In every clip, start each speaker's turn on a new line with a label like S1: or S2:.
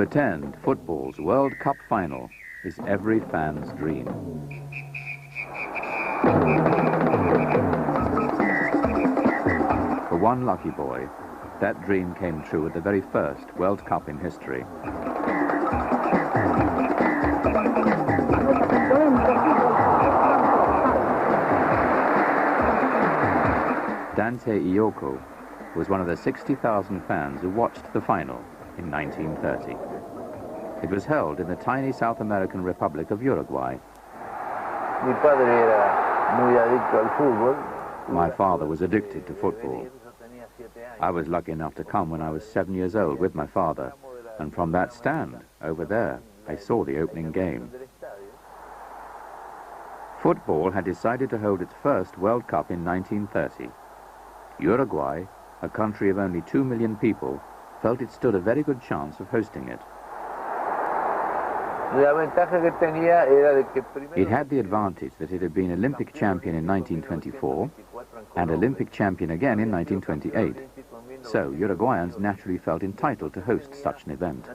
S1: attend football's World Cup final is every fan's dream. For one lucky boy, that dream came true at the very first World Cup in history. Dante Ioko was one of the 60,000 fans who watched the final in 1930. It was held in the tiny South American Republic of Uruguay. My father was addicted to football. I was lucky enough to come when I was 7 years old with my father, and from that stand over there, I saw the opening game. Football had decided to hold its first World Cup in 1930. Uruguay, a country of only 2 million people, felt it stood a very good chance of hosting it. It had the advantage that it had been Olympic champion in 1924 and Olympic champion again in 1928. So Uruguayans naturally felt entitled to host such an event.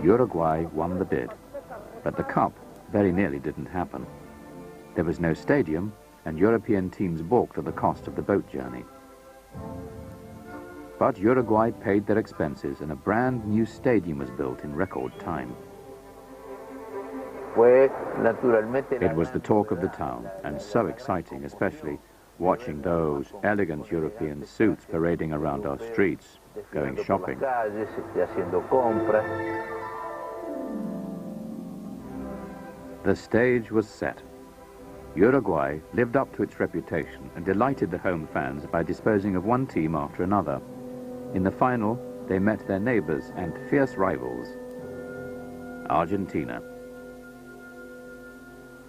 S1: Uruguay won the bid, but the cup very nearly didn't happen. There was no stadium, and European teams balked at the cost of the boat journey. But Uruguay paid their expenses, and a brand new stadium was built in record time. It was the talk of the town, and so exciting, especially watching those elegant European suits parading around our streets, going shopping. The stage was set. Uruguay lived up to its reputation and delighted the home fans by disposing of one team after another. In the final, they met their neighbors and fierce rivals, Argentina.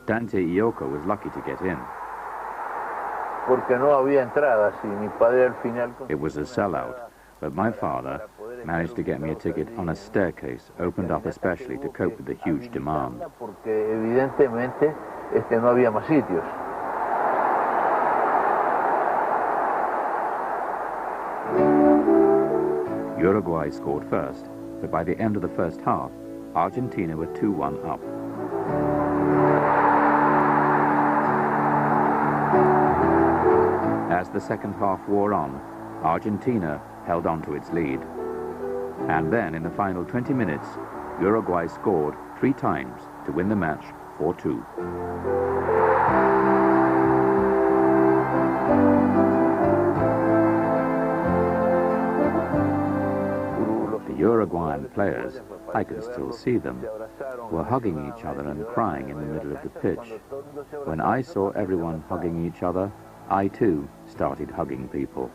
S1: Dante Ioko was lucky to get in. It was a sellout, but my father managed to get me a ticket on a staircase opened up especially to cope with the huge demand. Uruguay scored first, but by the end of the first half, Argentina were 2-1 up. As the second half wore on, Argentina held on to its lead. And then, in the final 20 minutes, Uruguay scored 3 times to win the match 4-2. The Uruguayan players, I can still see them, were hugging each other and crying in the middle of the pitch. When I saw everyone hugging each other, I too started hugging people.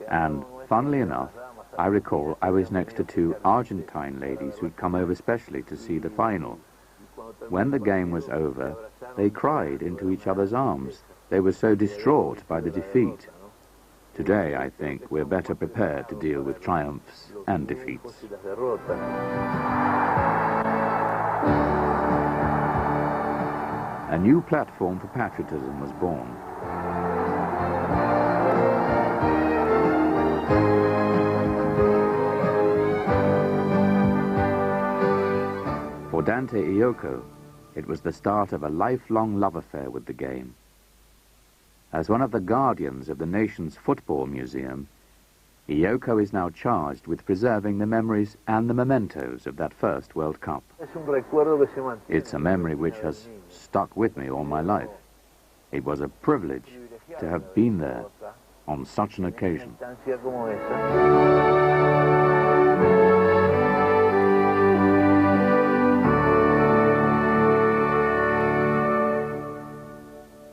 S1: And, funnily enough, I recall I was next to 2 Argentine ladies who'd come over specially to see the final. When the game was over, they cried into each other's arms. They were so distraught by the defeat. Today, I think, we're better prepared to deal with triumphs and defeats. A new platform for patriotism was born. For Dante Ioko, it was the start of a lifelong love affair with the game. As one of the guardians of the nation's football museum, Ioko is now charged with preserving the memories and the mementos of that first World Cup. It's a memory which has stuck with me all my life. It was a privilege to have been there on such an occasion.